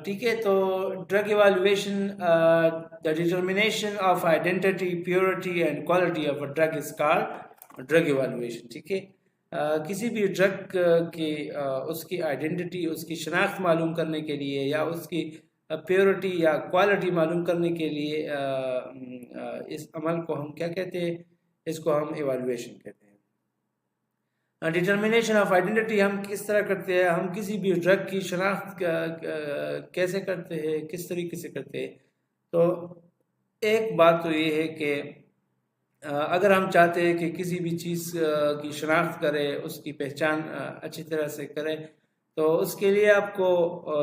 ٹھیک ہے. تو drug evaluation the determination of identity purity and quality of a drug is called drug evaluation. ٹھیک ہے. کسی بھی ڈرگ کی اس کی آئیڈینٹی، اس کی شناخت معلوم کرنے کے لیے یا اس کی پیورٹی یا کوالٹی معلوم کرنے کے لیے اس عمل کو ہم کیا کہتے ہیں؟ اس کو ہم ایویلویشن کہتے ہیں. ڈٹرمنیشن آف آئیڈینٹی ہم کس طرح کرتے ہیں؟ ہم کسی بھی ڈرگ کی شناخت کیسے کرتے ہیں، کس طریقے سے کرتے ہیں؟ تو ایک بات تو یہ ہے کہ اگر ہم چاہتے ہیں کہ کسی بھی چیز کی شناخت کرے، اس کی پہچان اچھی طرح سے کرے، تو اس کے لیے آپ کو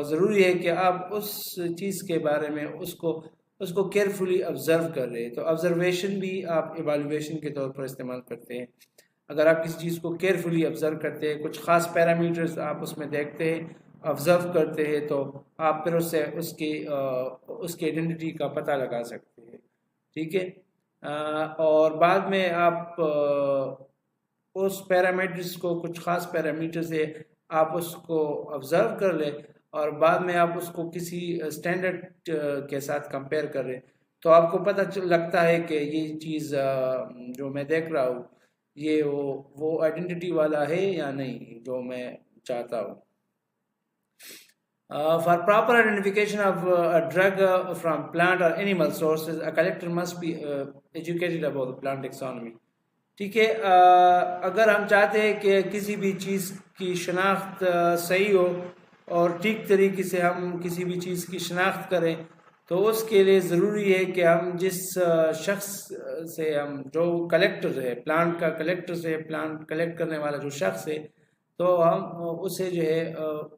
ضروری ہے کہ آپ اس چیز کے بارے میں اس کو کیئرفلی آبزرو کر رہے ہیں. تو آبزرویشن بھی آپ ایویلویشن کے طور پر استعمال کرتے ہیں. اگر آپ کسی چیز کو کیئرفلی آبزرو کرتے ہیں، کچھ خاص پیرامیٹرز آپ اس میں دیکھتے ہیں، آبزرو کرتے ہیں، تو آپ پھر اس کی آئیڈینٹی کا پتہ لگا سکتے ہیں. ٹھیک ہے. اور بعد میں آپ اس پیرامیٹرز کو، کچھ خاص پیرامیٹرز ہے، آپ اس کو آبزرو کر لیں اور بعد میں آپ اس کو کسی اسٹینڈرڈ کے ساتھ کمپیئر کر رہے، تو آپ کو پتہ لگتا ہے کہ یہ چیز جو میں دیکھ رہا ہوں یہ وہ آئیڈینٹی والا ہے یا نہیں جو میں چاہتا ہوں. For proper identification of a drug from plant or animal sources, a collector must be educated about the plant taxonomy. ٹھیک ہے. اگر ہم چاہتے ہیں کہ کسی بھی چیز کی شناخت صحیح ہو اور ٹھیک طریقے سے ہم کسی بھی چیز کی شناخت کریں، تو اس کے لیے ضروری ہے کہ ہم جس شخص سے، ہم جو کلیکٹر ہے، پلانٹ کا کلیکٹر سے، پلانٹ کلیکٹ کرنے والا جو شخص ہے، تو ہم اسے جو ہے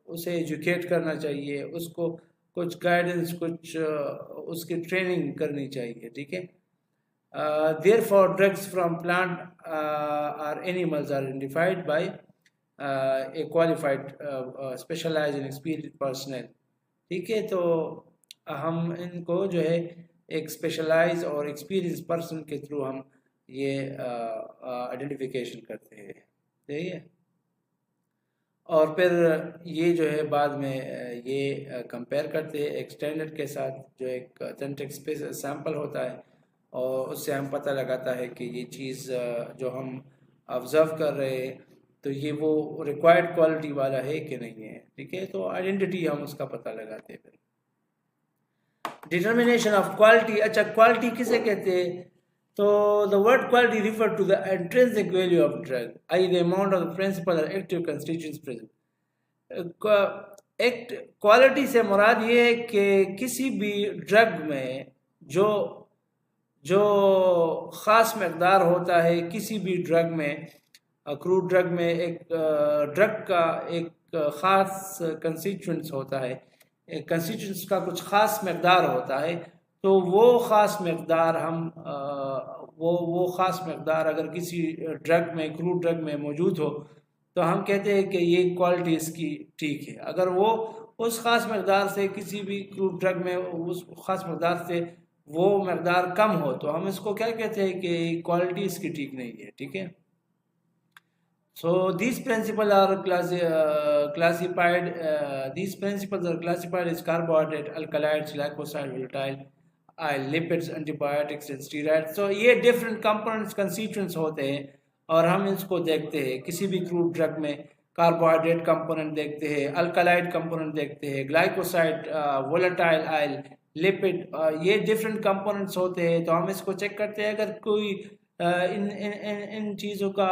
اسے ایجوکیٹ کرنا چاہیے، اس کو کچھ گائیڈنس، کچھ اس کی ٹریننگ کرنی چاہیے. ٹھیک ہے. Therefore, drugs from plant or animals are identified by a qualified, specialized and experienced personnel. ٹھیک ہے. تو ہم ان کو جو ہے ایک اسپیشلائز اور ایکسپیرئنس پرسن کے تھرو ہم یہ آئیڈینٹیفیکیشن کرتے ہیں. ٹھیک ہے. اور پھر یہ جو ہے بعد میں یہ کمپیئر کرتے ہیں ایک اسٹینڈرڈ کے ساتھ، جو ایک اتھینٹک سیمپل ہوتا ہے، اور اس سے ہم پتہ لگاتا ہے کہ یہ چیز جو ہم آبزرو کر رہے ہیں تو یہ وہ ریکوائرڈ کوالٹی والا ہے کہ نہیں ہے. ٹھیک ہے. تو آئیڈینٹی ہم اس کا پتہ لگاتے ہیں. پھر ڈٹرمنیشن آف کوالٹی. اچھا، کوالٹی کسے کہتے ہیں؟ تو the word quality refer to the intrinsic value of drug, i.e. the amount of the principal or active constituents present. Quality سے مراد یہ ہے کہ کسی بھی ڈرگ میں جو خاص مقدار ہوتا ہے، کسی بھی ڈرگ میں، کروڈ ڈرگ میں ایک ڈرگ کا ایک خاص کنسٹیچوئنٹس ہوتا ہے، کنسٹیچوئنٹس کا کچھ خاص مقدار ہوتا ہے، تو وہ خاص مقدار ہم وہ خاص مقدار اگر کسی ڈرگ میں، کروڈ ڈرگ میں موجود ہو، تو ہم کہتے ہیں کہ یہ کوالٹی اس کی ٹھیک ہے. اگر وہ اس خاص مقدار سے، کسی بھی کروڈ ڈرگ میں اس خاص مقدار سے وہ مقدار کم ہو، تو ہم اس کو کیا کہتے ہیں کہ کوالٹی اس کی ٹھیک نہیں ہے. ٹھیک ہے. So these principles are classified. These principles are classified as carbohydrate, alkaloids, glycoside, volatile, lipids, antibiotics and steroids. So یہ different components, constituents ہوتے ہیں اور ہم اس کو دیکھتے ہیں. کسی بھی crude drug میں کاربوہائیڈریٹ کمپوننٹ دیکھتے ہیں، الکلائڈ کمپوننٹ دیکھتے ہیں، گلائکوسائڈ، وولٹائل آئل، لپڈ، یہ ڈفرینٹ کمپوننٹس ہوتے ہیں. تو ہم اس کو چیک کرتے ہیں. اگر کوئی ان چیزوں کا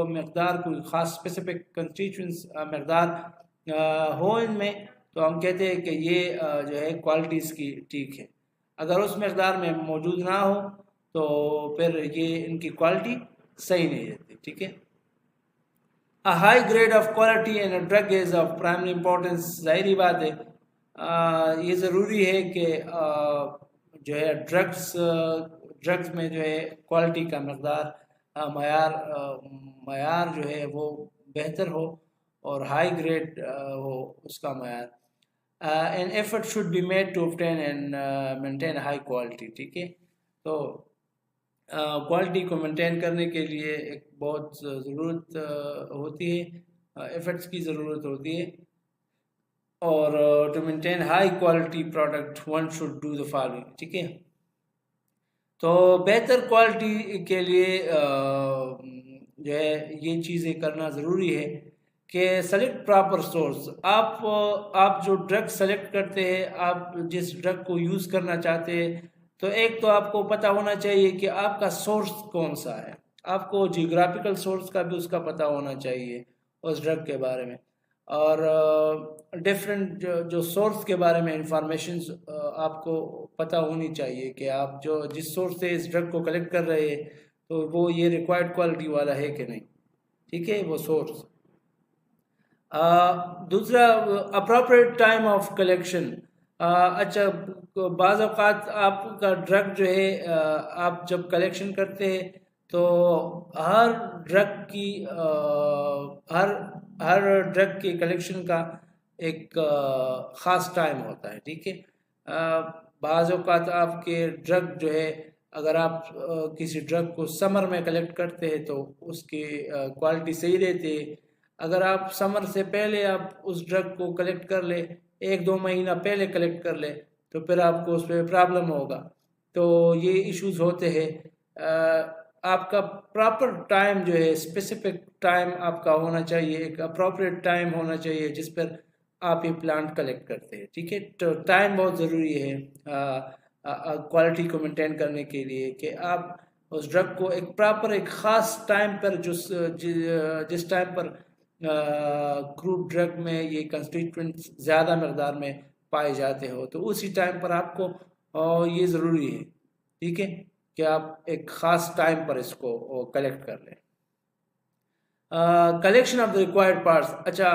مقدار، کوئی خاص اسپیسیفک کنسٹیچوئنٹس مقدار ہو ان میں، تو ہم کہتے ہیں کہ یہ جو ہے کوالٹی اس کی ٹھیک ہے. اگر اس مقدار میں موجود نہ ہو تو پھر یہ ان کی کوالٹی صحیح نہیں رہتی. ٹھیک ہے. A high grade of quality in a drug is of primary importance. ظاہری بات ہے، یہ ضروری ہے کہ جو ہے ڈرگز میں جو ہے کوالٹی کا مقدار، معیار جو ہے وہ بہتر ہو اور ہائی گریڈ ہو اس کا معیار. An effort should be made to obtain and maintain high quality. ٹھیک ہے. تو کوالٹی کو مینٹین کرنے کے لیے ایک بہت ضرورت ہوتی ہے، ایفرٹس کی ضرورت ہوتی ہے. اور to maintain high quality product one should do the following. ٹھیک ہے، تو بہتر کوالٹی کے لیے جو ہے یہ چیزیں کرنا ضروری ہے کہ سلیکٹ پراپر سورس. آپ جو ڈرگ سلیکٹ کرتے ہیں، آپ جس ڈرگ کو یوز کرنا چاہتے ہیں، تو ایک تو آپ کو پتہ ہونا چاہیے کہ آپ کا سورس کون سا ہے. آپ کو جیوگرافیکل سورس کا بھی اس کا پتہ ہونا چاہیے اس ڈرگ کے بارے میں، اور ڈفرینٹ جو سورس کے بارے میں انفارمیشنز آپ کو پتہ ہونی چاہیے کہ آپ جس سورس سے اس ڈرگ کو کلیکٹ کر رہے ہیں تو وہ یہ ریکوائرڈ کوالٹی والا ہے کہ نہیں. ٹھیک ہے، وہ سورس. دوسرا، اپروپریٹ ٹائم آف کلیکشن. اچھا، بعض اوقات آپ کا ڈرگ جو ہے آپ جب کلیکشن کرتے ہیں تو ہر ڈرگ کی ہر ڈرگ کے کلیکشن کا ایک خاص ٹائم ہوتا ہے. ٹھیک ہے، بعض اوقات آپ کے ڈرگ جو ہے، اگر آپ کسی ڈرگ کو سمر میں کلیکٹ کرتے ہیں تو اس کی کوالٹی صحیح رہتی ہے. اگر آپ سمر سے پہلے آپ اس ڈرگ کو کلیکٹ کر لیں، 1-2 مہینہ پہلے کلیکٹ کر لیں، تو پھر آپ کو اس پہ پرابلم ہوگا. تو یہ ایشوز ہوتے ہیں. آپ کا پراپر ٹائم جو ہے، اسپیسیفک ٹائم آپ کا ہونا چاہیے، ایک اپروپریٹ ٹائم ہونا چاہیے جس پر آپ یہ پلانٹ کلیکٹ کرتے ہیں. ٹھیک ہے، تو ٹائم بہت ضروری ہے کوالٹی کو مینٹین کرنے کے لیے، کہ آپ اس ڈرگ کو ایک پراپر ایک خاص ٹائم پر جس ٹائم پر کروڈ ڈرگ میں یہ کنسٹیٹوئنٹس زیادہ مقدار میں پائے جاتے ہو، تو اسی ٹائم پر آپ کو یہ ضروری ہے. ٹھیک ہے، کہ آپ ایک خاص ٹائم پر اس کو کلیکٹ کر لیں. Collection of the required parts. اچھا،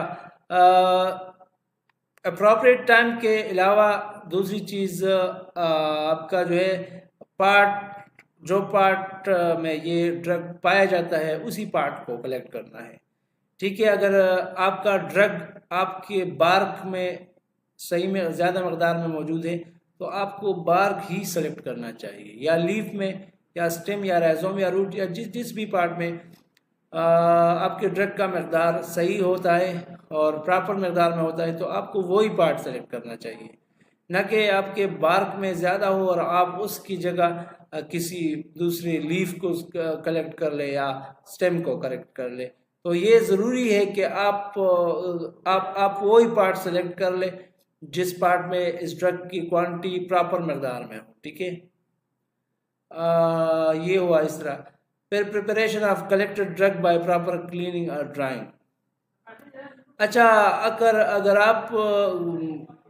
اپروپریٹ ٹائم کے علاوہ دوسری چیز آپ کا جو ہے جو پارٹ میں یہ ڈرگ پایا جاتا ہے اسی پارٹ کو کلیکٹ کرنا ہے. ٹھیک ہے، اگر آپ کا ڈرگ آپ کے بارک میں صحیح میں زیادہ مقدار میں موجود ہے تو آپ کو بارک ہی سلیکٹ کرنا چاہیے، یا لیف میں یا سٹیم یا رائزوم یا روٹ یا جس بھی پارٹ میں آپ کے ڈرگ کا مقدار صحیح ہوتا ہے اور پراپر مقدار میں ہوتا ہے تو آپ کو وہی پارٹ سلیکٹ کرنا چاہیے، نہ کہ آپ کے بارک میں زیادہ ہو اور آپ اس کی جگہ کسی دوسرے لیف کو کلیکٹ کر لے یا سٹیم کو کلیکٹ کر لے. تو یہ ضروری ہے کہ آپ وہی پارٹ سلیکٹ کر لیں جس پارٹ میں اس ڈرگ کی کوانٹٹی پراپر مقدار میں ہو. ٹھیک ہے، یہ ہوا اس طرح. پھر preparation of collected drug by proper cleaning اور ڈرائنگ. اچھا، اگر آپ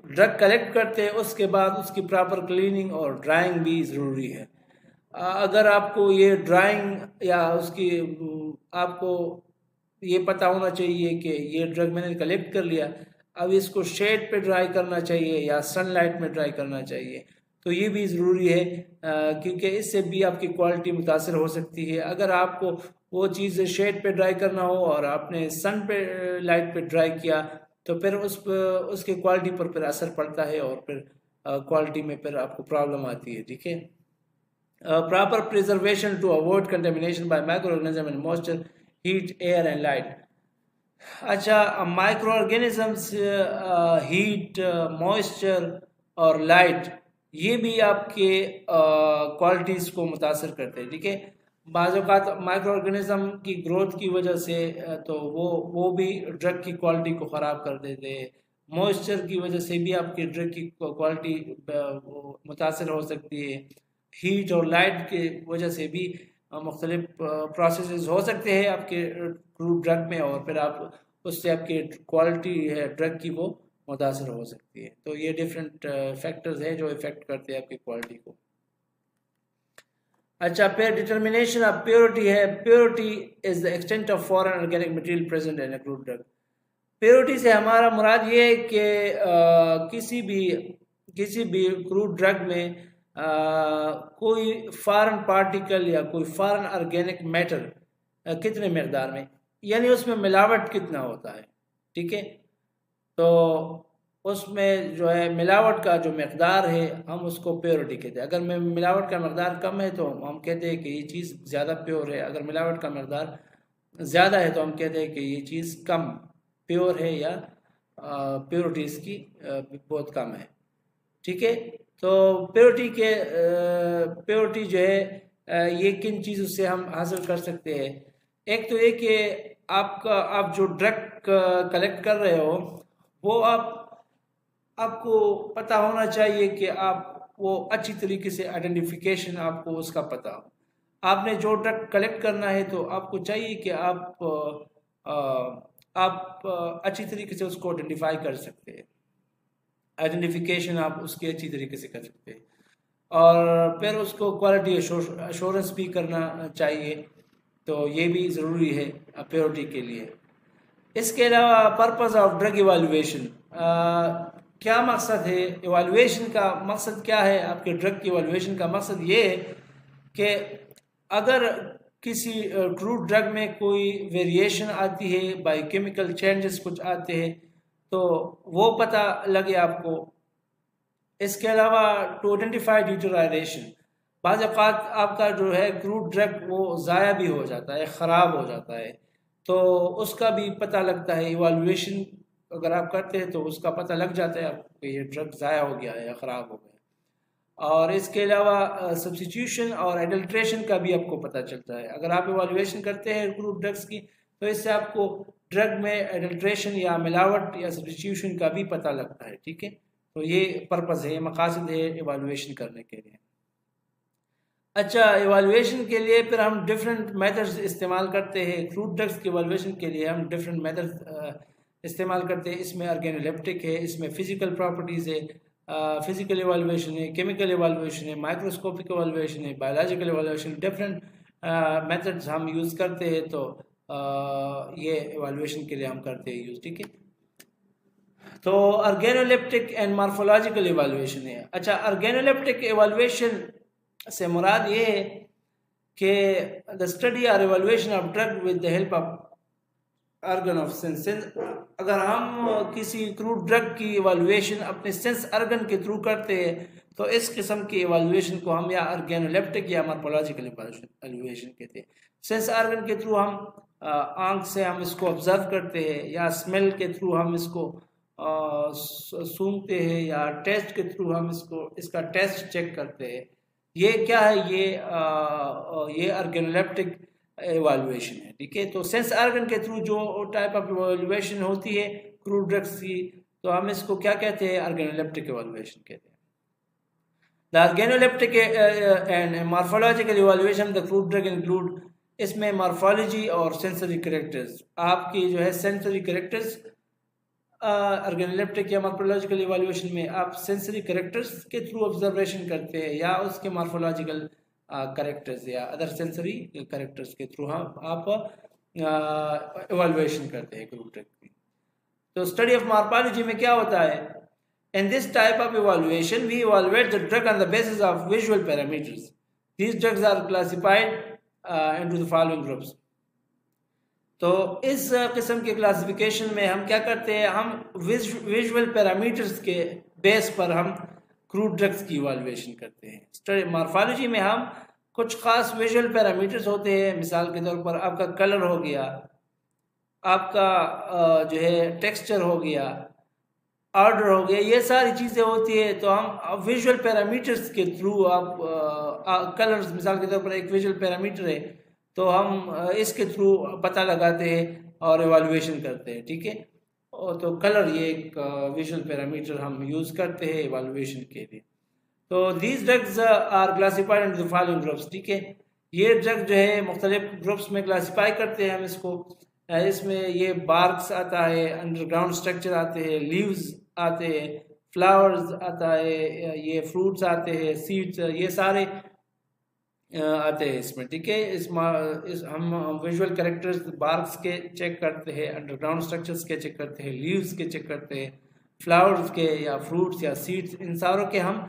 ڈرگ کلیکٹ کرتے ہیں اس کے بعد اس کی پراپر کلیننگ اور ڈرائنگ بھی ضروری ہے. اگر آپ کو یہ ڈرائنگ یا اس کی آپ کو یہ پتہ ہونا چاہیے کہ یہ ڈرگ میں نے کلیکٹ کر لیا، اب اس کو شیڈ پہ ڈرائی کرنا چاہیے یا سن لائٹ میں ڈرائی کرنا چاہیے، تو یہ بھی ضروری ہے کیونکہ اس سے بھی آپ کی کوالٹی متاثر ہو سکتی ہے. اگر آپ کو وہ چیز شیڈ پہ ڈرائی کرنا ہو اور آپ نے سن پہ لائٹ پہ ڈرائی کیا تو پھر اس کے کوالٹی پر پھر اثر پڑتا ہے اور پھر کوالٹی میں پھر آپ کو پرابلم آتی ہے. ٹھیک ہے، proper preservation to avoid contamination by micro organism and moisture, heat, air and light. اچھا، مائکرو آرگینزمس، ہیٹ، موئسچر اور لائٹ یہ بھی آپ کے کوالٹیز کو متاثر کرتے ہیں. ٹھیک ہے، بعض اوقات مائکرو آرگینزم کی گروتھ کی وجہ سے تو وہ بھی ڈرگ کی کوالٹی کو خراب کر دیتے ہیں. موئسچر کی وجہ سے بھی آپ کی ڈرگ کی کوالٹی متاثر ہو سکتی ہے. ہیٹ اور لائٹ کی وجہ سے بھی مختلف پروسیسز ہو سکتے ہیں آپ کے ڈرگ میں، اور پھر آپ اس سے آپ کی کوالٹی ہے ڈرگ کی وہ متاثر ہو سکتی ہے. تو یہ ڈفرینٹ فیکٹرز ہیں جو افیکٹ کرتے ہیں آپ کی کوالٹی کو. اچھا، پھر ڈٹرمنیشن آف پیورٹی ہے. Purity is the extent of foreign organic material present in a crude drug. Purity سے ہمارا مراد یہ ہے کہ کسی بھی کروڈ ڈرگ میں کوئی فارن پارٹیکل یا کوئی فارن آرگینک میٹر کتنے مقدار میں، یعنی اس میں ملاوٹ کتنا ہوتا ہے. ٹھیک ہے، تو اس میں جو ہے ملاوٹ کا جو مقدار ہے ہم اس کو پیورٹی کہتے ہیں. اگر ملاوٹ کا مقدار کم ہے تو ہم کہتے ہیں کہ یہ چیز زیادہ پیور ہے. اگر ملاوٹ کا مقدار زیادہ ہے تو ہم کہتے ہیں کہ یہ چیز کم پیور ہے یا پیورٹی اس کی بہت کم ہے، ٹھیک ہے. تو پیورٹی جو ہے یہ کن چیزوں سے ہم حاصل کر سکتے ہیں؟ ایک تو یہ کہ آپ جو ڈرگ کلیکٹ کر رہے ہو وہ آپ کو پتہ ہونا چاہیے کہ آپ وہ اچھی طریقے سے آئیڈینٹیفیکیشن آپ کو اس کا پتہ ہو. آپ نے جو ڈرگ کلیکٹ کرنا ہے تو آپ کو چاہیے کہ آپ اچھی طریقے سے اس کو آئیڈینٹیفائی کر سکتے ہیں. آئیڈینٹیفیکیشن آپ اس کی اچھی طریقے سے کر سکتے ہیں، اور پھر اس کو کوالٹی ایشورنس بھی کرنا چاہیے، تو یہ بھی ضروری ہے پیورٹی کے لیے. اس کے علاوہ پرپز آف ڈرگ ایویلویشن، کیا مقصد ہے ایویلویشن کا؟ مقصد کیا ہے آپ کے ڈرگ کی ایویلویشن کا؟ مقصد یہ ہے کہ اگر کسی کروڈ ڈرگ میں کوئی ویریشن آتی ہے، بائی کیمیکل چینجز کچھ آتے ہیں، تو وہ پتہ لگے آپ کو. اس کے علاوہ ٹو آئیڈینٹیفائی ڈیٹیرائریشن، بعض اوقات آپ کا جو ہے کروڈ ڈرگ وہ ضائع بھی ہو جاتا ہے، خراب ہو جاتا ہے، تو اس کا بھی پتہ لگتا ہے. ایویلویشن اگر آپ کرتے ہیں تو اس کا پتہ لگ جاتا ہے آپ کو کہ یہ ڈرگ ضائع ہو گیا ہے یا خراب ہو گیا. اور اس کے علاوہ سبسٹیٹیوشن اور ایڈلٹریشن کا بھی آپ کو پتہ چلتا ہے. اگر آپ ایویلویشن کرتے ہیں کروڈ ڈرگس کی تو اس سے آپ کو ڈرگ میں ایڈلٹریشن یا ملاوٹ یا سبسٹیٹیوشن کا بھی پتہ لگتا ہے، ٹھیک ہے. تو یہ پرپز ہے، مقاصد ہے ایویلویشن کرنے کے لیے. اچھا، ایویلویشن کے لیے پھر ہم ڈفرینٹ میتھڈز استعمال کرتے ہیں. کروڈ ڈرگس کی ایویلویشن کے لیے ہم ڈفرینٹ میتھڈز استعمال کرتے ہیں. اس میں آرگینولیپٹک ہے، اس میں فزیکل پراپرٹیز ہے، فزیکل ایویلویشن ہے، کیمیکل ایویلویشن ہے، مائکروسکوپک ایویلویشن ہے، بایولوجیکل ایویلویشن. ڈفرینٹ میتھڈز ہم یوز کرتے ہیں، تو یہ ایویلویشن کے لیے ہم کرتے ہیں یوز، ٹھیک ہے. تو آرگینولیپٹک اینڈ مارفولوجیکل ایویلویشن ہے. اچھا، آرگینولیپٹک ایویلویشن سے مراد یہ ہے کہ دا اسٹڈی اور evaluation of drug with the help of organ of sense. اگر ہم کسی کروڈ ڈرگ کی ایویلویشن اپنے سینس آرگن کے تھرو کرتے ہیں تو اس قسم کی ایویلویشن کو ہم یا آرگینولیپٹک یا مارفولوجیکل ایویلویشن کہتے ہیں. سینس آرگن کے تھرو ہم آنکھ سے ہم اس کو آبزرو کرتے ہیں، یا اسمیل کے تھرو ہم اس کو سونگتے ہیں، یا ٹیسٹ کے تھرو ہم اس کا ٹیسٹ چیک کرتے ہیں. یہ کیا ہے؟ یہ آرگینولیپٹک ایویلویشن ہے، ٹھیک ہے. تو سینس آرگن کے تھرو جو ٹائپ آف ایویلویشن ہوتی ہے کروڈ ڈرگس کی، تو ہم اس کو کیا کہتے ہیں؟ آرگینولیپٹک ایویلویشن کہتے ہیں. The organoleptic and morphological evaluation the crude drug include, اس میں مارفولوجی اور سینسری کریکٹرز، آپ کی جو ہے سینسری کریکٹرز آرگینولیپٹک یا مارفولوجیکل ایویلویشن میں آپ سینسری کریکٹرز کے تھرو آبزرویشن کرتے ہیں، یا اس کے مارفولوجیکل کریکٹرز یا ادر سینسری کریکٹرز کے تھرو آپ ایویلویشن کرتے ہیں گروپ ڈرگ کی. تو اسٹڈی آف مارفولوجی میں کیا ہوتا ہے؟ In this type of evaluation, we evaluate the drug on the basis of visual parameters. These drugs are classified into the following groups. تو اس قسم کے کلاسیفیکیشن میں ہم کیا کرتے ہیں؟ ہم ویژول پیرامیٹرز کے بیس پر ہم کروڈ ڈرگس کی ایویلویشن کرتے ہیں. مارفالوجی میں ہم کچھ خاص ویژول پیرامیٹرز ہوتے ہیں، مثال کے طور پر آپ کا کلر ہو گیا، آپ کا جو ہے ٹیکسچر ہو گیا، آرڈر ہو گیا، یہ ساری چیزیں ہوتی ہے. تو ہم ویژول پیرامیٹرز کے تھرو آپ کلرز مثال کے طور پر ایک ویژول پیرامیٹر ہے، تو ہم اس کے تھرو پتہ لگاتے ہیں اور ایویلویشن کرتے ہیں، ٹھیک ہے. تو کلر یہ ایک ویژول پیرامیٹر ہم یوز کرتے ہیں ایویلویشن کے لیے. تو these drugs are classified into the following groups, ٹھیک ہے. یہ ڈرگ جو ہے مختلف گروپس میں کلاسیفائی کرتے ہیں ہم اس کو. اس میں یہ بارکس آتا ہے، انڈر گراؤنڈ اسٹرکچر آتے ہیں، لیوز آتے ہیں، فلاورز آتا ہے، یہ فروٹس آتے ہیں، سیڈس، یہ سارے آتے ہیں اس میں، ٹھیک ہے. ہم ویژول کریکٹرز بارکس کے چیک کرتے ہیں، انڈر گراؤنڈ اسٹرکچرز کے چیک کرتے ہیں، لیوز کے چیک کرتے ہیں، فلاورز کے یا فروٹس یا سیڈس، ان ساروں کے ہم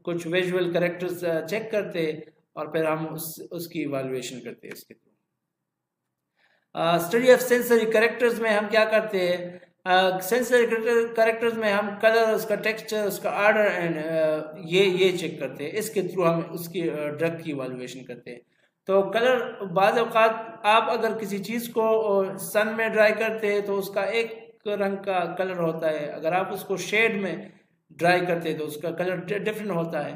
کچھ ویژول کریکٹرز چیک کرتے ہیں اور پھر ہم اس کی ایویلویشن کرتے ہیں اس کے through. Study of sensory characters میں ہم کیا کرتے ہیں؟ سینسری کریکٹرز میں ہم کلر، اس کا ٹیکسچر، اس کا آرڈر اینڈ یہ چیک کرتے ہیں. اس کے تھرو ہم اس کی ڈرگ کی ایویلویشن کرتے ہیں. تو کلر، بعض اوقات آپ اگر کسی چیز کو سن میں ڈرائی کرتے ہیں تو اس کا ایک رنگ کا کلر ہوتا ہے، اگر آپ اس کو شیڈ میں ڈرائی کرتے ہیں تو اس کا کلر ڈفرینٹ ہوتا ہے.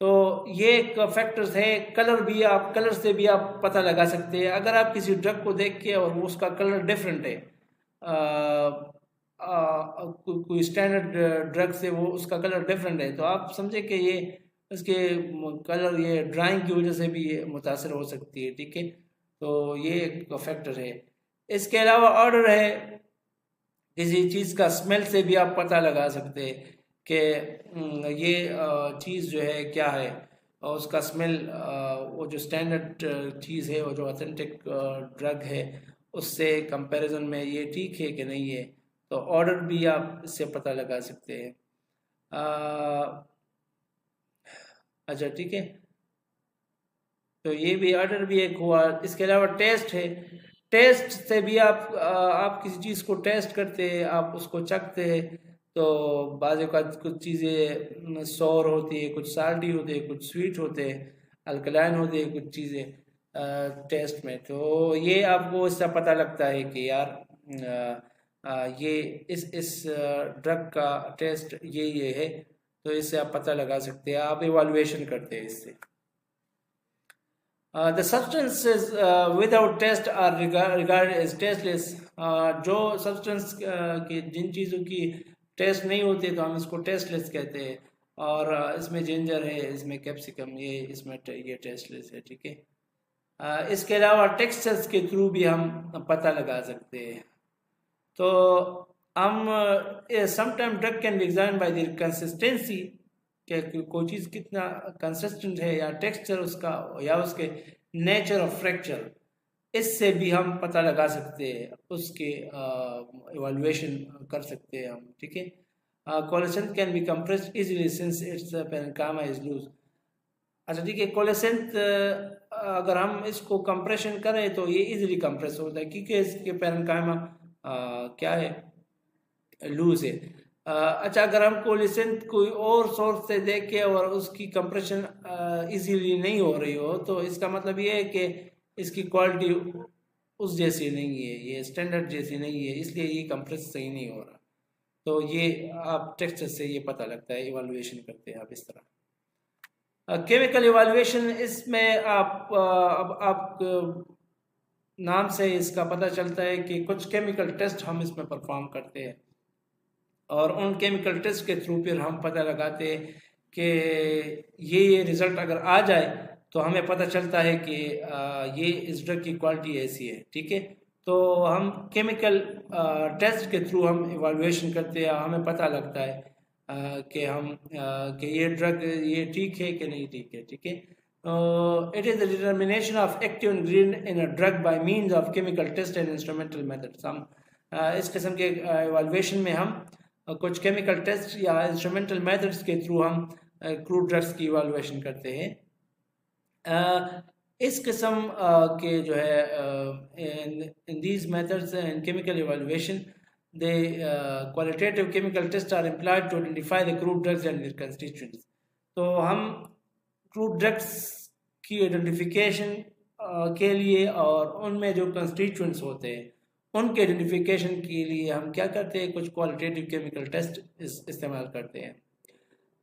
تو یہ ایک فیکٹرز ہے. کلر سے بھی آپ پتہ لگا سکتے ہیں. اگر آپ کسی ڈرگ کو دیکھ کے اور اس کا کلر ڈفرینٹ ہے، کوئی اسٹینڈرڈ ڈرگ سے وہ اس کا کلر ڈفرینٹ ہے، تو آپ سمجھیں کہ یہ اس کے کلر یہ ڈرائنگ کی وجہ سے بھی یہ متاثر ہو سکتی ہے. ٹھیک ہے، تو یہ ایک فیکٹر ہے. اس کے علاوہ آرڈر ہے. کسی چیز کا اسمیل سے بھی آپ پتہ لگا سکتے ہیں کہ یہ چیز جو ہے کیا ہے، اور اس کا اسمیل وہ جو اسٹینڈرڈ چیز ہے، وہ جو اوتھینٹک ڈرگ ہے، اس سے کمپیریزن میں یہ ٹھیک ہے کہ نہیں ہے. تو آرڈر بھی آپ اس سے پتہ لگا سکتے ہیں. اچھا ٹھیک ہے، تو یہ بھی آرڈر بھی ایک ہوا. اس کے علاوہ ٹیسٹ ہے. ٹیسٹ سے بھی آپ کسی چیز کو ٹیسٹ کرتے ہیں، آپ اس کو چکھتے ہیں. تو بعض اوقات کچھ چیزیں سور ہوتی ہے، کچھ سالٹی ہوتے ہیں، کچھ سویٹ ہوتے ہیں، الکلائن ہوتے ہیں کچھ چیزیں ٹیسٹ میں. تو یہ آپ کو اس سے پتہ لگتا ہے کہ یار یہ اس ڈرگ کا ٹیسٹ یہ ہے. تو اس سے آپ پتہ لگا سکتے ہیں، آپ ایوالویشن کرتے ہیں اس سے. The substances without taste are regarded as tasteless. جو سبسٹنس کی جن چیزوں کی ٹیسٹ نہیں ہوتی تو ہم اس کو ٹیسٹ لیس کہتے ہیں. اور اس میں جنجر ہے، اس میں کیپسیکم، اس میں یہ ٹیسٹ لیس ہے. ٹھیک ہے، اس کے علاوہ ٹیکسچرز کے تھرو بھی ہم پتہ لگا سکتے ہیں. تو ہم some time drug can be examined by the consistency, کہ کوئی چیز کتنا کنسسٹنٹ ہے، یا ٹیکسچر اس کا، یا اس کے نیچر آف فریکچر. اس سے بھی ہم پتہ لگا سکتے ہیں، اس کے ایوالویشن کر سکتے ہیں ہم. ٹھیک ہے، coalescent can be compressed easily since its parenchyma is loose. اچھا ٹھیک ہے، کولیسنٹ اگر ہم اس کو کمپریشن کریں تو یہ ایزیلی کمپریس ہوتا ہے، کیونکہ اس کے پینکاما کیا ہے، لوز ہے. اچھا، اگر ہم کولیسنٹ کوئی اور سورس سے دیکھیں اور اس کی کمپریشن ایزیلی نہیں ہو رہی ہو، تو اس کا مطلب یہ ہے کہ اس کی کوالٹی اس جیسی نہیں ہے، یہ اسٹینڈرڈ جیسی نہیں ہے، اس لیے یہ کمپریس صحیح نہیں ہو رہا. تو یہ آپ ٹیکسچر سے یہ پتہ لگتا ہے، ایوالویشن کرتے ہیں آپ اس طرح. کیمیکل ایوالویشن، اس میں آپ نام سے اس کا پتہ چلتا ہے کہ کچھ کیمیکل ٹیسٹ ہم اس میں پرفارم کرتے ہیں، اور ان کیمیکل ٹیسٹ کے تھرو پھر ہم پتہ لگاتے ہیں کہ یہ رزلٹ اگر آ جائے تو ہمیں پتہ چلتا ہے کہ یہ اس ڈرگ کی کوالٹی ایسی ہے. ٹھیک ہے، تو ہم کیمیکل ٹیسٹ کے تھرو ہم ایوالویشن کرتے ہیں، ہمیں پتہ لگتا ہے کہ یہ ڈرگ یہ ٹھیک ہے کہ نہیں ٹھیک ہے. ٹھیک ہے، it is the determination of active ingredient in a drug by means of chemical test and instrumental methods. ہم اس قسم کے ایوالویشن میں ہم کچھ کیمیکل ٹیسٹ یا انسٹرومنٹل میتھڈس کے تھرو ہم کروڈ ڈرگس کی ایوالویشن کرتے ہیں. اس قسم کے جو ہے in these methods and chemical evaluation, the qualitative chemical tests are employed to identify the crude drugs and their constituents. تو ہم کروڈ ڈرگس کی آئیڈینٹیفیکیشن کے لیے اور ان میں جو کنسٹیچوئنٹس ہوتے ہیں ان کے آئیڈینٹیفیکیشن کے لیے ہم کیا کرتے ہیں، کچھ کوالٹیٹیو کیمیکل ٹیسٹ استعمال کرتے ہیں.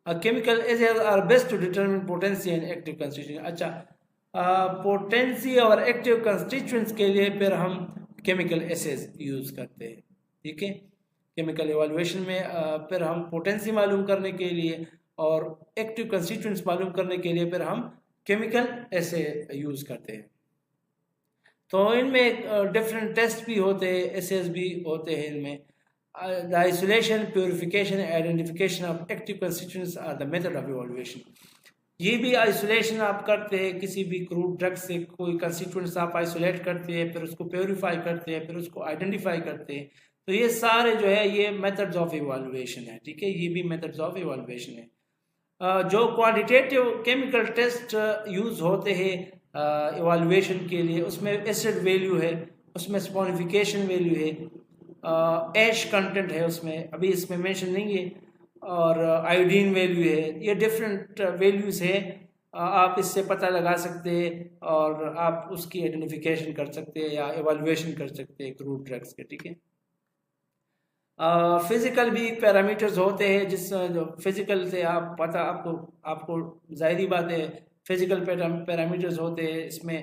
Chemical assays are best to determine potency and active constituent. اچھا، پوٹینسی اور ایکٹیو کنسٹیچوئنٹس کے لیے پھر ہم کیمیکل ایسیز یوز کرتے ہیں. ٹھیک ہے، کیمیکل ایوالویشن میں پھر ہم پوٹینسی معلوم کرنے کے لیے اور ایکٹیو کنسٹیچوئنٹس معلوم کرنے کے لیے پھر ہم کیمیکل ایسے یوز کرتے ہیں. تو ان میں ڈفرینٹ ٹیسٹ بھی ہوتے ہیں، ایسیز بھی ہوتے ہیں. ان میں the isolation, purification, identification of active constituents are the method of evaluation. یہ بھی آئسولیشن آپ کرتے ہیں، کسی بھی کروڈ ڈرگ سے کوئی کنسٹیچوئنٹس آپ آئسولیٹ کرتے ہیں، پھر اس کو پیوریفائی کرتے ہیں، پھر اس کو آئیڈینٹیفائی کرتے ہیں. تو یہ سارے جو ہے یہ میتھڈز آف ایوالویشن ہے. ٹھیک ہے، یہ بھی میتھڈز آف ایوالویشن ہے. جو کوانٹیٹیو کیمیکل ٹیسٹ یوز ہوتے ہیں ایوالویشن کے لیے، اس میں ایسڈ ویلیو ہے، اس میں سپونیفیکیشن ویلیو ہے، ایش کنٹینٹ ہے، اس میں ابھی اس میں مینشن نہیں ہے، اور آیوڈین ویلیو ہے. یہ ڈفرینٹ ویلیوز ہے، آپ اس سے پتہ لگا سکتے ہیں اور آپ اس کی آئیڈینٹیفیکیشن کر سکتے ہیں یا ایوالویشن کر سکتے ہیں کروڈ ڈرگس کے. ٹھیک ہے، فزیکل بھی پیرامیٹرز ہوتے ہیں، جس جو فزیکل سے آپ کو ظاہری بات ہے فزیکل پیرامیٹرز ہوتے ہیں، اس میں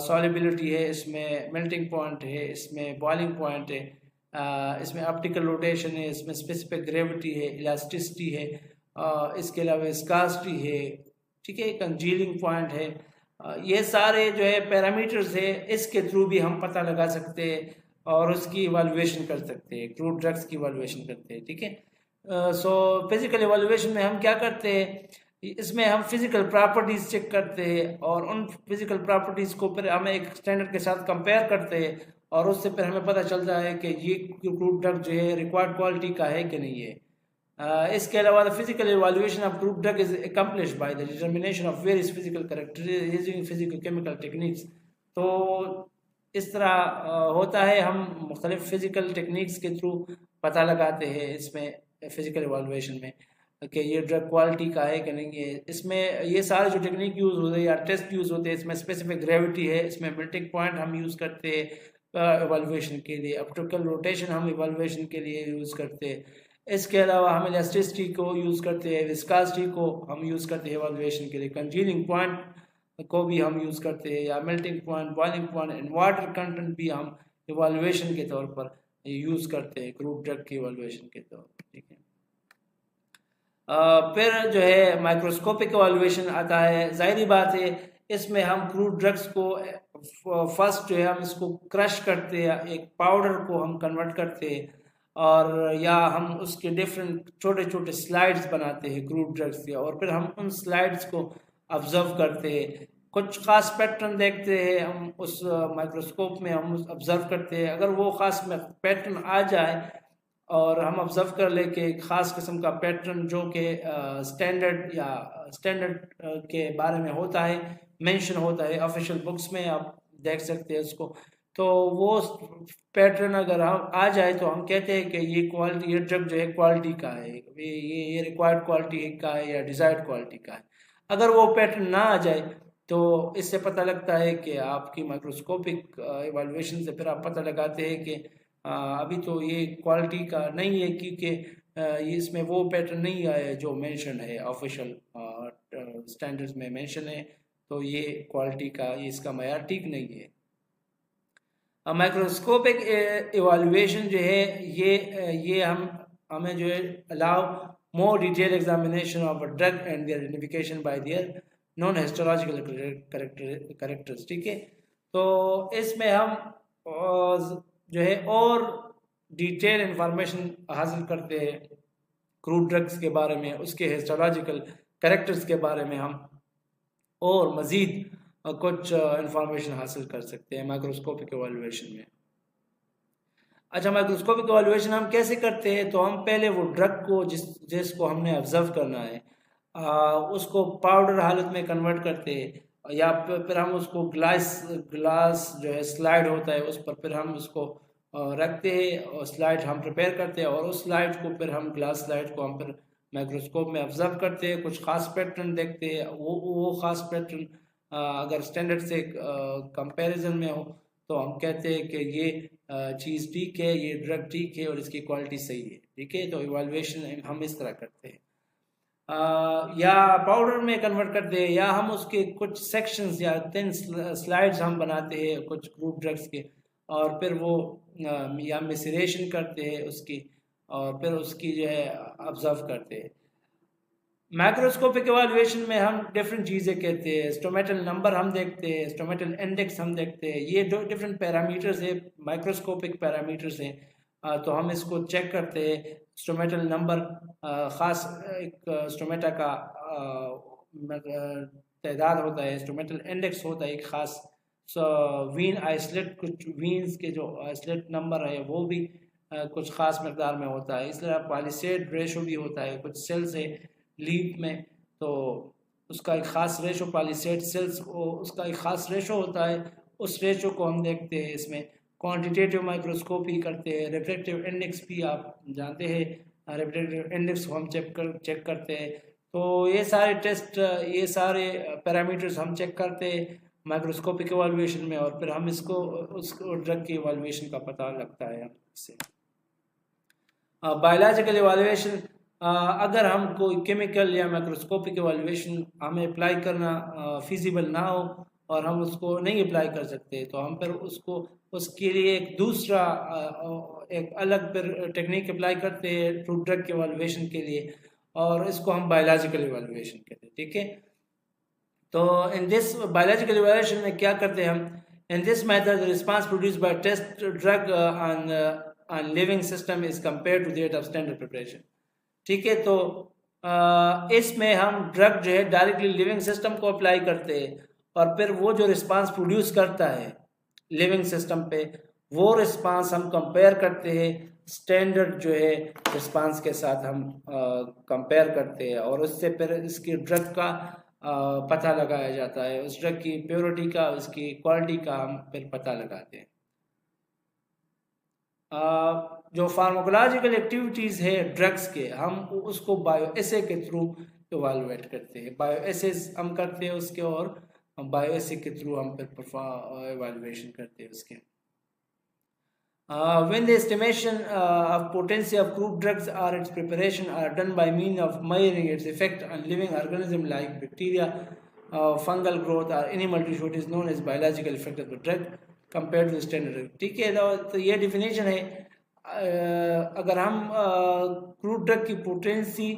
سالیبلٹی ہے، اس میں میلٹنگ پوائنٹ ہے، اس میں بوائلنگ پوائنٹ ہے، اس میں آپٹیکل روٹیشن ہے، اس میں اسپیسیفک گریوٹی ہے، الاسٹسٹی ہے، اس کے علاوہ اسکاسٹی ہے، ٹھیک ہے، کنجیلنگ پوائنٹ ہے، یہ سارے جو ہے پیرامیٹرز ہے، اس کے تھرو بھی ہم پتہ لگا سکتے ہیں اور اس کی ایوالویشن کر سکتے ہیں، کروڈ ڈرگس کی ایوالویشن کرتے ہیں، ٹھیک ہے۔ سو فزیکل ایوالویشن میں ہم کیا کرتے ہیں، اس میں ہم فزیکل پراپرٹیز چیک کرتے ہیں اور ان فزیکل پراپرٹیز کو پھر ہم ایک اسٹینڈرڈ کے ساتھ کمپیئر کرتے ہیں اور اس سے پھر ہمیں پتہ چلتا ہے کہ یہ کروڈ ڈرگ جو ہے ریکوائرڈ کوالٹی کا ہے کہ نہیں ہے۔ اس کے علاوہ physical evaluation of crude drug is accomplished by the determination of various physical characters using physical chemical techniques. تو اس طرح ہوتا ہے، ہم مختلف فزیکل ٹیکنیکس کے تھرو پتہ لگاتے ہیں اس میں فزیکل ایوالویشن میں کہ یہ ڈرگ کوالٹی کا ہے کہ نہیں ہے۔ اس میں یہ سارے جو ٹیکنیک یوز ہوتے ہیں یا ٹیسٹ یوز ہوتے ہیں، اس میں اسپیسیفک گریوٹی ہے، اس میں میلٹنگ پوائنٹ ہم یوز کرتے ہیں ایوالویشن کے لیے، آپٹیکل روٹیشن ہم ایوالویشن کے لیے یوز کرتے ہیں، اس کے علاوہ ہم الاسٹسٹی کو یوز کرتے ہیں، وسکاسٹی کو ہم یوز کرتے ہیں ایوالویشن کے لیے، کنجیلنگ پوائنٹ کو بھی ہم یوز کرتے ہیں، یا melting point, boiling point and water content بھی ہم ایوالویشن کے طور پر یوز کرتے ہیں، کروڈ ڈرگ کی ایوالویشن کے طور پر، ٹھیک ہے۔ پھر جو ہے مائکروسکوپک ایوالویشن آتا ہے، ظاہری بات ہے اس میں ہم کروڈ ڈرگس کو فرسٹ جو ہے ہم اس کو کرش کرتے ہیں، ایک پاؤڈر کو ہم کنورٹ کرتے ہیں، اور یا ہم اس کے ڈفرینٹ چھوٹے چھوٹے سلائڈز بناتے ہیں کروڈ ڈرگس کے، اور پھر ہم ان سلائڈز کو آبزرو کرتے ہیں، کچھ خاص پیٹرن دیکھتے ہیں، ہم اس مائکروسکوپ میں ہم آبزرو کرتے ہیں، اگر وہ خاص پیٹرن آ جائے اور ہم آبزرو کر لیں کہ ایک خاص قسم کا پیٹرن جو کہ اسٹینڈرڈ کے بارے میں ہوتا ہے، مینشن ہوتا ہے آفیشیل بکس میں، آپ دیکھ سکتے ہیں اس کو، تو وہ پیٹرن اگر ہم آ جائے تو ہم کہتے ہیں کہ یہ کوالٹی، یہ ڈرگ جو ہے کوالٹی کا ہے، یہ ریکوائرڈ کوالٹی کا ہے یا ڈیزائرڈ کوالٹی کا ہے۔ اگر وہ پیٹرن نہ آ جائے تو اس سے پتہ لگتا ہے کہ آپ کی مائکروسکوپک ایوالویشن سے پھر آپ پتہ لگاتے ہیں کہ ابھی تو یہ کوالٹی کا نہیں ہے، کیونکہ اس میں وہ پیٹرن نہیں آئے جو مینشن ہے آفیشیل اسٹینڈرڈز میں مینشن ہے، تو یہ کوالٹی کا، یہ اس کا معیار ٹھیک نہیں ہے۔ مائکروسکوپک ایوالویشن جو ہے یہ ہمیں جو ہے allow more detail examination of a drug and their identification by their non histological characters, ٹھیک ہے۔ تو اس میں ہم جو ہے اور ڈیٹیل انفارمیشن حاصل کرتے ہیں کروڈ ڈرگس کے بارے میں، اس کے ہسٹولوجیکل کریکٹرز کے بارے میں ہم اور مزید کچھ انفارمیشن حاصل کر سکتے ہیں مائکروسکوپک ایوالویشن میں۔ اچھا، مائکروسکوپک ایوالویشن ہم کیسے کرتے ہیں؟ تو ہم پہلے وہ ڈرگ کو جس کو ہم نے آبزرو کرنا ہے اس کو پاؤڈر حالت میں کنورٹ کرتے ہیں، یا پھر ہم اس کو گلاس جو ہے سلائڈ ہوتا ہے اس پر پھر ہم اس کو رکھتے ہیں اور سلائڈ ہم پریپیئر کرتے ہیں، اور اس سلائڈ کو پھر ہم گلاس سلائڈ کو ہم پھر مائکروسکوپ میں آبزرو کرتے ہیں، کچھ خاص پیٹرن دیکھتے ہیں، وہ خاص پیٹرن اگر اسٹینڈرڈ سے کمپیریزن میں ہو تو ہم کہتے ہیں کہ یہ چیز ٹھیک ہے، یہ ڈرگ ٹھیک ہے اور اس کی کوالٹی صحیح ہے، ٹھیک ہے۔ تو ایوالویشن ہم اس طرح کرتے ہیں، یا پاؤڈر میں کنورٹ کرتے ہیں، یا ہم اس کے کچھ سیکشنز یا 10 سلائڈز ہم بناتے ہیں کچھ کروڈ ڈرگس کے، اور پھر وہ یا میسریشن کرتے ہیں اس کی، اور پھر اس کی جو ہے آبزرو کرتے ہیں۔ مائکروسکوپک ایوالویشن میں ہم ڈفرینٹ چیزیں کہتے ہیں، اسٹومیٹل نمبر ہم دیکھتے ہیں، اسٹومیٹل انڈیکس ہم دیکھتے ہیں، یہ دو ڈفرینٹ پیرامیٹرز ہیں، مائکروسکوپک پیرامیٹرز ہیں، تو ہم اس کو چیک کرتے ہیں۔ اسٹومیٹل نمبر خاص ایک اسٹومیٹا کا تعداد ہوتا ہے، اسٹومیٹل انڈیکس ہوتا ہے ایک خاص وین آئسلیٹ، کچھ وینز کے جو آئسلیٹ نمبر ہے وہ بھی کچھ خاص مقدار میں ہوتا ہے، اس طرح پالیسیڈ ریشو بھی ہوتا ہے، کچھ سیلز ہے لیپ میں تو اس کا ایک خاص ریشو، پالیسیڈ سیلز اس کا ایک خاص ریشو ہوتا ہے، اس ریشو کو ہم دیکھتے ہیں۔ اس میں کوانٹیٹیو مائکروسکوپی کرتے ہیں، ریفریکٹیو انڈیکس بھی آپ جانتے ہیں، ریفریکٹیو انڈیکس کو ہم چیک کرتے ہیں۔ تو یہ سارے ٹیسٹ، یہ سارے پیرامیٹرز ہم چیک کرتے ہیں مائکروسکوپک ایوالویشن میں، اور پھر ہم اس ڈرگ کی ایوالویشن کا پتہ لگتا ہے اس سے۔ بایولوجیکل ایویلویشن، اگر ہم کوئی کیمیکل یا مائکروسکوپک ایویلویشن ہمیں اپلائی کرنا فیزیبل نہ ہو اور ہم اس کو نہیں اپلائی کر سکتے، تو ہم پھر اس کے لیے ایک دوسرا ایک الگ پھر ٹیکنیک اپلائی کرتے ہیں ٹرو ڈرگ کے ایویلویشن کے لیے، اور اس کو ہم بایولوجیکل ایویلویشن کہتے ہیں. ٹھیک ہے، تو ان دس بایولوجیکل ایویلویشن میں کیا کرتے ہیں ہم؟ In this method, the response produced by test drug on living system is compared to that of standard preparation. ٹھیک ہے، تو اس میں ہم ڈرگ جو ہے ڈائریکٹلی لیونگ سسٹم کو اپلائی کرتے ہیں، اور پھر وہ جو رسپانس پروڈیوس کرتا ہے لیونگ سسٹم پہ، وہ رسپانس ہم کمپیئر کرتے ہیں اسٹینڈرڈ جو ہے رسپانس کے ساتھ ہم کمپیئر کرتے ہیں، اور اس سے پھر اس کی ڈرگ کا پتہ لگایا جاتا ہے، اس ڈرگ کی پیورٹی کا، اس کی کوالٹی کا ہم پھر پتہ لگاتے ہیں. جو فارماکولوجیکل ایکٹیویٹیز ہے ڈرگس کے، ہم اس کو بایو ایسے کے تھرو ایوالویٹ کرتے ہیں. بایو ایسیز ہم کرتے ہیں اس کے، اور بایو ایسے کے تھرو ہم پھر ایوالویشن کرتے ہیں اس کے. When the estimation of potency of crude drugs or its preparation are done by means of measuring its effect on living organisms like bacteria, fungal growth or animal tissue, it is known as biological effect of the drug compared to the standard drug. ٹھیک ہے، تو یہ definition ہے. اگر ہم crowd drug کی potency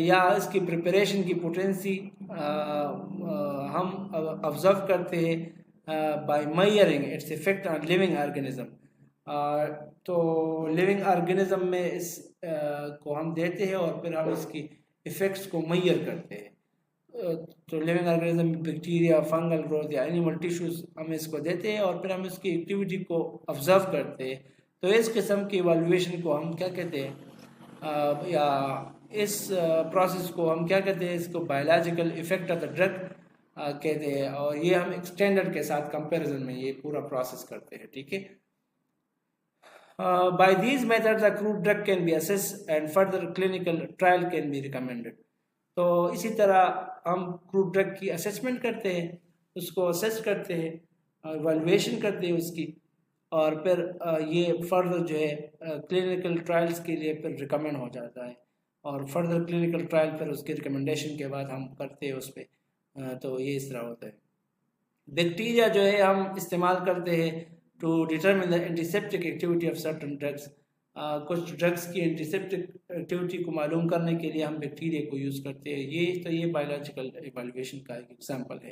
یا اس کی پریپریشن کی پوٹینسی ہم آبزرو کرتے ہیں by measuring its effect on living organism, تو لیونگ آرگینزم میں اس کو ہم دیتے ہیں اور پھر ہم اس کی ایفیکٹس کو میئر کرتے ہیں. تو living organism bacteria, fungal growth یا اینیمل ٹیشوز ہم اس کو دیتے ہیں، اور پھر ہم اس کی ایکٹیویٹی کو آبزرو کرتے ہیں. تو اس قسم کی ایوالویشن کو ہم کیا کہتے ہیں، یا اس پروسیس کو ہم کیا کہتے ہیں، اس کو biological effect of the drug کہتے ہیں، اور یہ ہم ایک اسٹینڈرڈ کے ساتھ کمپیریزن میں یہ پورا پروسیس کرتے ہیں. ٹھیک ہے. By these methods, a crude drug can be assessed and further clinical trial can be recommended. تو اسی طرح ہم کروڈ ڈرگ کی اسیسمنٹ کرتے ہیں، اس کو اسیس کرتے ہیں، ایوالویشن کرتے ہیں اس کی، اور پھر یہ فردر جو ہے کلینکل ٹرائلز کے لیے پھر ریکمینڈ ہو جاتا ہے، اور فردر کلینکل ٹرائل پھر اس کی ریکمنڈیشن کے بعد ہم کرتے ہیں اس پہ. تو یہ اس طرح ہوتا ہے. بیکٹیریا جو ہے ہم استعمال کرتے ہیں to determine the antiseptic activity of certain drugs. کچھ ڈرگس کی اینٹیسیپٹک ایکٹیویٹی کو معلوم کرنے کے لیے ہم بیکٹیریا کو یوز کرتے ہیں. یہ بایولوجیکل ایوالویشن کا ایک ایگزامپل ہے.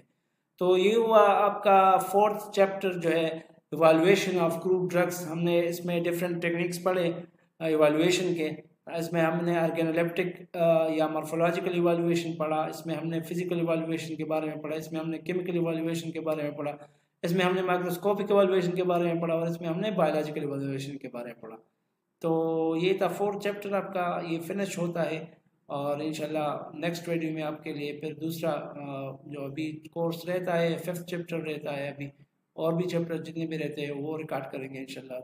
تو یہ ہوا آپ کا 4th چیپٹر جو ہے ایوالویشن آف کروڈ ڈرگس. ہم نے اس میں ڈفرینٹ ٹیکنیکس پڑھے ایوالویشن کے. اس میں ہم نے آرگینولیپٹک یا مارفولوجیکل ایوالویشن پڑھا، اس میں ہم نے فزیکل ایوالویشن کے بارے میں پڑھا، اس میں ہم نے کیمیکل ایوالویشن کے بارے میں پڑھا، اس میں ہم نے مائکروسکوپک ایوالویشن کے بارے میں پڑھا، اور اس میں ہم نے بایولوجیکل ایوالویشن کے بارے میں پڑھا. تو یہ تھا 4th چیپٹر آپ کا، یہ فنش ہوتا ہے. اور انشاءاللہ نیکسٹ ویڈیو میں آپ کے لیے پھر دوسرا جو ابھی کورس رہتا ہے 5th چیپٹر رہتا ہے، ابھی اور بھی چیپٹر جتنے بھی رہتے ہیں وہ ریکارڈ کریں گے انشاءاللہ.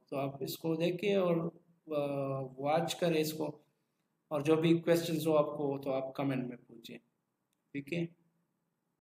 تو آپ اس کو دیکھیں اور واچ کریں اس کو، اور جو بھی کویسچنز ہو آپ کو تو آپ کمنٹ میں پوچھیں. ٹھیک ہے.